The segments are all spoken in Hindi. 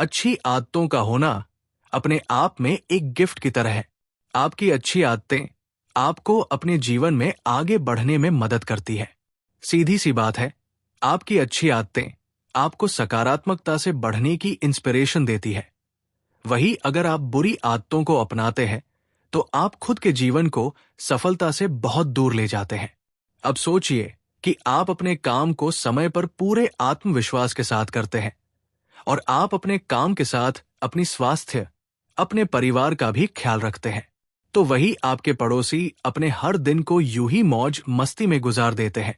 अच्छी आदतों का होना अपने आप में एक गिफ्ट की तरह है। आपकी अच्छी आदतें आपको अपने जीवन में आगे बढ़ने में मदद करती है। सीधी सी बात है, आपकी अच्छी आदतें आपको सकारात्मकता से बढ़ने की इंस्पिरेशन देती है। वही अगर आप बुरी आदतों को अपनाते हैं तो आप खुद के जीवन को सफलता से बहुत दूर ले जाते हैं। अब सोचिए कि आप अपने काम को समय पर पूरे आत्मविश्वास के साथ करते हैं और आप अपने काम के साथ अपनी स्वास्थ्य, अपने परिवार का भी ख्याल रखते हैं। तो वही आपके पड़ोसी अपने हर दिन को यूं ही मौज मस्ती में गुजार देते हैं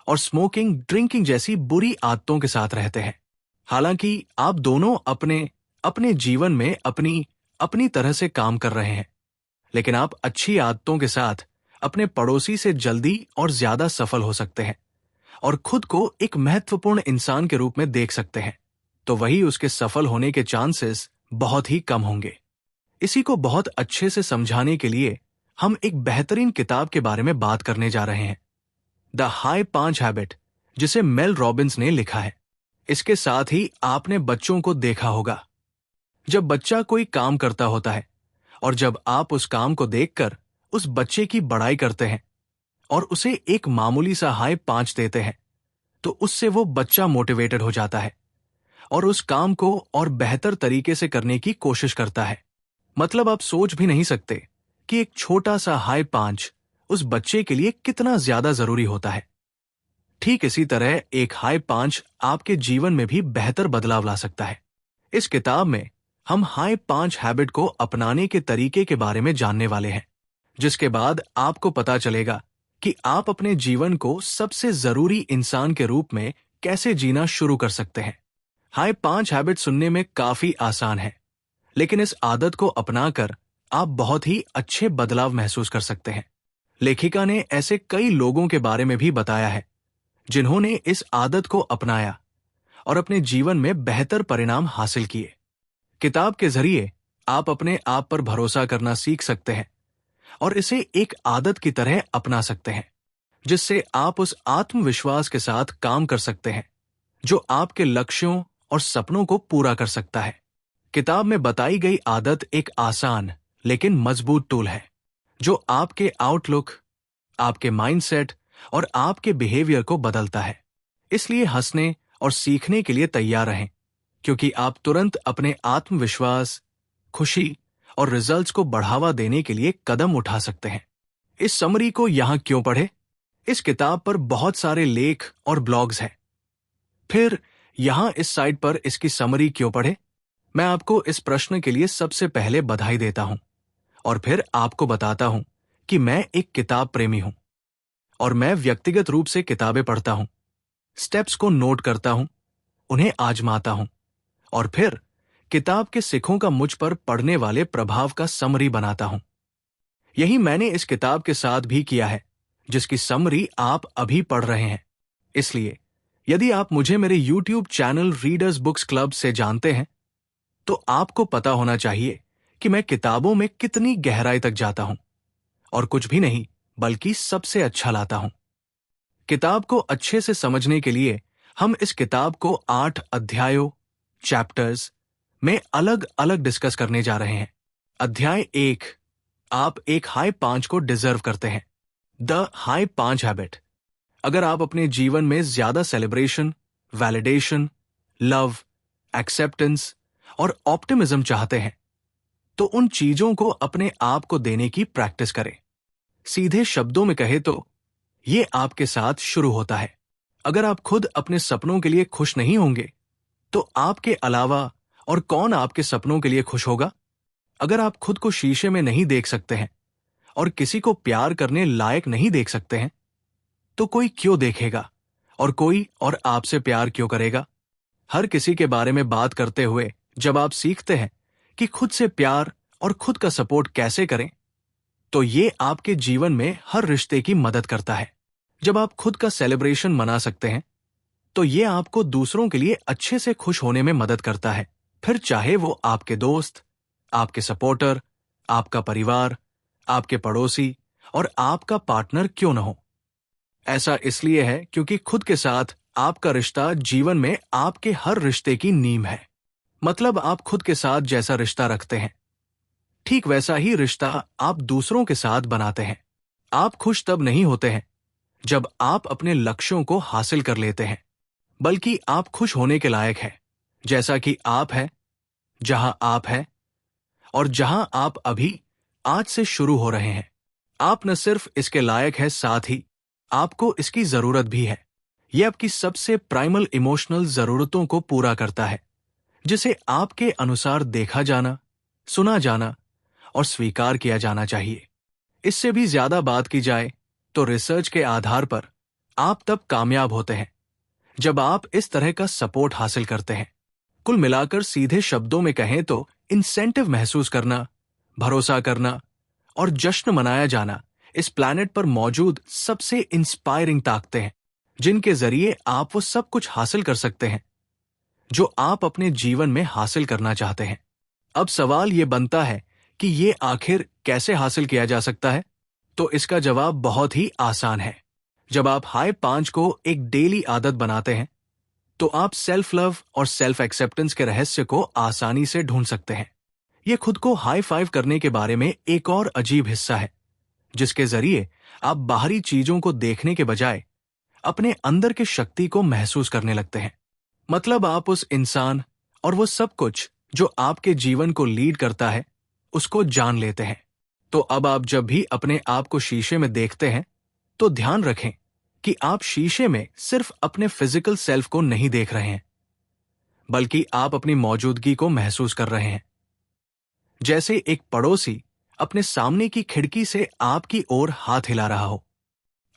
और स्मोकिंग, ड्रिंकिंग जैसी बुरी आदतों के साथ रहते हैं। हालांकि आप दोनों अपने अपने जीवन में अपनी अपनी तरह से काम कर रहे हैं, लेकिन आप अच्छी आदतों के साथ अपने पड़ोसी से जल्दी और ज्यादा सफल हो सकते हैं और खुद को एक महत्वपूर्ण इंसान के रूप में देख सकते हैं। तो वही उसके सफल होने के चांसेस बहुत ही कम होंगे। इसी को बहुत अच्छे से समझाने के लिए हम एक बेहतरीन किताब के बारे में बात करने जा रहे हैं, द हाई 5 हैबिट, जिसे मेल रॉबिन्स ने लिखा है। इसके साथ ही आपने बच्चों को देखा होगा। जब बच्चा कोई काम करता होता है और जब आप उस काम को देखकर उस बच्चे की बड़ाई करते हैं और उसे एक मामूली सा हाई 5 देते हैं, तो उससे वो बच्चा मोटिवेटेड हो जाता है और उस काम को और बेहतर तरीके से करने की कोशिश करता है। मतलब आप सोच भी नहीं सकते कि एक छोटा सा हाई 5 उस बच्चे के लिए कितना ज्यादा जरूरी होता है। ठीक इसी तरह एक हाई 5 आपके जीवन में भी बेहतर बदलाव ला सकता है। इस किताब में हम हाई 5 हैबिट को अपनाने के तरीके के बारे में जानने वाले हैं, जिसके बाद आपको पता चलेगा कि आप अपने जीवन को सबसे जरूरी इंसान के रूप में कैसे जीना शुरू कर सकते हैं। हाई 5 हैबिट सुनने में काफी आसान है, लेकिन इस आदत को अपनाकर आप बहुत ही अच्छे बदलाव महसूस कर सकते हैं। लेखिका ने ऐसे कई लोगों के बारे में भी बताया है जिन्होंने इस आदत को अपनाया और अपने जीवन में बेहतर परिणाम हासिल किए। किताब के जरिए आप अपने आप पर भरोसा करना सीख सकते हैं और इसे एक आदत की तरह अपना सकते हैं, जिससे आप उस आत्मविश्वास के साथ काम कर सकते हैं जो आपके लक्ष्यों और सपनों को पूरा कर सकता है। किताब में बताई गई आदत एक आसान लेकिन मजबूत टूल है जो आपके आउटलुक, आपके माइंडसेट और आपके बिहेवियर को बदलता है। इसलिए हंसने और सीखने के लिए तैयार रहें, क्योंकि आप तुरंत अपने आत्मविश्वास, खुशी और रिजल्ट्स को बढ़ावा देने के लिए कदम उठा सकते हैं। इस समरी को यहां क्यों पढ़े? इस किताब पर बहुत सारे लेख और ब्लॉग्स हैं। फिर यहां इस साइट पर इसकी समरी क्यों पढ़े? मैं आपको इस प्रश्न के लिए सबसे पहले बधाई देता हूं और फिर आपको बताता हूं कि मैं एक किताब प्रेमी हूं और मैं व्यक्तिगत रूप से किताबें पढ़ता हूं, स्टेप्स को नोट करता हूं, उन्हें आजमाता हूं और फिर किताब के सिखों का मुझ पर पड़ने वाले प्रभाव का समरी बनाता हूं। यही मैंने इस किताब के साथ भी किया है, जिसकी समरी आप अभी पढ़ रहे हैं। इसलिए यदि आप मुझे मेरे YouTube channel readers books club से जानते हैं, तो आपको पता होना चाहिए कि मैं किताबों में कितनी गहराई तक जाता हूं और कुछ भी नहीं बल्कि सबसे अच्छा लाता हूं। किताब को अच्छे से समझने के लिए हम इस किताब को 8 अध्यायों, चैप्टर्स में अलग अलग डिस्कस करने जा रहे हैं। अध्याय 1, आप एक हाई 5 को डिजर्व करते हैं, द हाई 5 हैबिट। अगर आप अपने जीवन में ज्यादा सेलिब्रेशन, वैलिडेशन, लव, एक्सेप्टेंस और ऑप्टिमिज्म चाहते हैं, तो उन चीजों को अपने आप को देने की प्रैक्टिस करें। सीधे शब्दों में कहे तो ये आपके साथ शुरू होता है। अगर आप खुद अपने सपनों के लिए खुश नहीं होंगे, तो आपके अलावा और कौन आपके सपनों के लिए खुश होगा? अगर आप खुद को शीशे में नहीं देख सकते हैं और किसी को प्यार करने लायक नहीं देख सकते हैं, तो कोई क्यों देखेगा और कोई और आपसे प्यार क्यों करेगा? हर किसी के बारे में बात करते हुए जब आप सीखते हैं कि खुद से प्यार और खुद का सपोर्ट कैसे करें, तो ये आपके जीवन में हर रिश्ते की मदद करता है। जब आप खुद का सेलिब्रेशन मना सकते हैं, तो ये आपको दूसरों के लिए अच्छे से खुश होने में मदद करता है, फिर चाहे वो आपके दोस्त, आपके सपोर्टर, आपका परिवार, आपके पड़ोसी और आपका पार्टनर क्यों न हो। ऐसा इसलिए है क्योंकि खुद के साथ आपका रिश्ता जीवन में आपके हर रिश्ते की नींव है। मतलब आप खुद के साथ जैसा रिश्ता रखते हैं, ठीक वैसा ही रिश्ता आप दूसरों के साथ बनाते हैं। आप खुश तब नहीं होते हैं जब आप अपने लक्ष्यों को हासिल कर लेते हैं, बल्कि आप खुश होने के लायक हैं, जैसा कि आप हैं, जहां आप हैं और जहां आप अभी आज से शुरू हो रहे हैं। आप न सिर्फ इसके लायक है, साथ ही आपको इसकी जरूरत भी है। यह आपकी सबसे प्राइमल इमोशनल जरूरतों को पूरा करता है, जिसे आपके अनुसार देखा जाना, सुना जाना और स्वीकार किया जाना चाहिए। इससे भी ज्यादा बात की जाए तो रिसर्च के आधार पर आप तब कामयाब होते हैं जब आप इस तरह का सपोर्ट हासिल करते हैं। कुल मिलाकर सीधे शब्दों में कहें तो इंसेंटिव महसूस करना, भरोसा करना और जश्न मनाया जाना इस प्लैनेट पर मौजूद सबसे इंस्पायरिंग ताकतें हैं, जिनके जरिए आप वो सब कुछ हासिल कर सकते हैं जो आप अपने जीवन में हासिल करना चाहते हैं। अब सवाल ये बनता है कि ये आखिर कैसे हासिल किया जा सकता है? तो इसका जवाब बहुत ही आसान है। जब आप हाई 5 को एक डेली आदत बनाते हैं, तो आप सेल्फ लव और सेल्फ एक्सेप्टेंस के रहस्य को आसानी से ढूंढ सकते हैं। ये खुद को हाई 5 करने के बारे में एक और अजीब हिस्सा है, जिसके जरिए आप बाहरी चीजों को देखने के बजाय अपने अंदर की शक्ति को महसूस करने लगते हैं। मतलब आप उस इंसान और वो सब कुछ जो आपके जीवन को लीड करता है, उसको जान लेते हैं। तो अब आप जब भी अपने आप को शीशे में देखते हैं, तो ध्यान रखें कि आप शीशे में सिर्फ अपने फिजिकल सेल्फ को नहीं देख रहे हैं, बल्कि आप अपनी मौजूदगी को महसूस कर रहे हैं। जैसे एक पड़ोसी अपने सामने की खिड़की से आपकी ओर हाथ हिला रहा हो।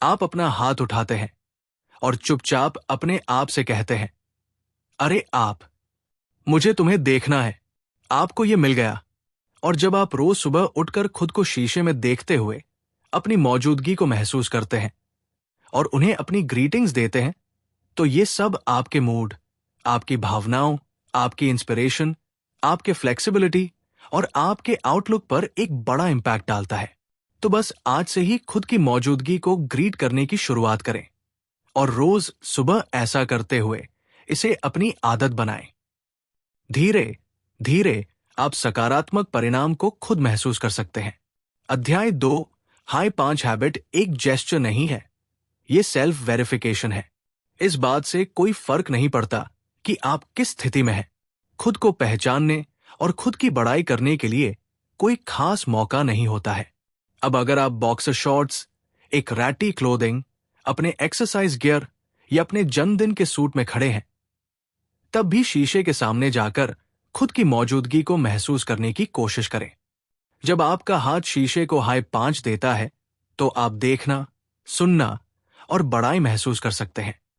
आप अपना हाथ उठाते हैं और चुपचाप अपने आप से कहते हैं, अरे आप, मुझे तुम्हें देखना है। आपको ये मिल गया। और जब आप रोज सुबह उठकर खुद को शीशे में देखते हुए अपनी मौजूदगी को महसूस करते हैं और उन्हें अपनी ग्रीटिंग्स देते हैं, तो ये सब आपके मूड, आपकी भावनाओं, आपकी इंस्पिरेशन, आपके फ्लेक्सिबिलिटी और आपके आउटलुक पर एक बड़ा इंपैक्ट डालता है। तो बस आज से ही खुद की मौजूदगी को ग्रीट करने की शुरुआत करें और रोज सुबह ऐसा करते हुए इसे अपनी आदत बनाएं। धीरे धीरे आप सकारात्मक परिणाम को खुद महसूस कर सकते हैं। अध्याय 2, हाई 5 हैबिट एक जेस्चर नहीं है, ये सेल्फ वेरिफिकेशन है। इस बात से कोई फर्क नहीं पड़ता कि आप किस स्थिति में हैं। खुद को पहचानने और खुद की बड़ाई करने के लिए कोई खास मौका नहीं होता है। अब अगर आप बॉक्सर शॉर्ट्स, एक रैटी क्लोथिंग, अपने एक्सरसाइज गियर या अपने जन्मदिन के सूट में खड़े हैं, तब भी शीशे के सामने जाकर खुद की मौजूदगी को महसूस करने की कोशिश करें। जब आपका हाथ शीशे को हाई 5 देता है, तो आप देखना, सुनना और बड़ाई महसूस कर सकते हैं।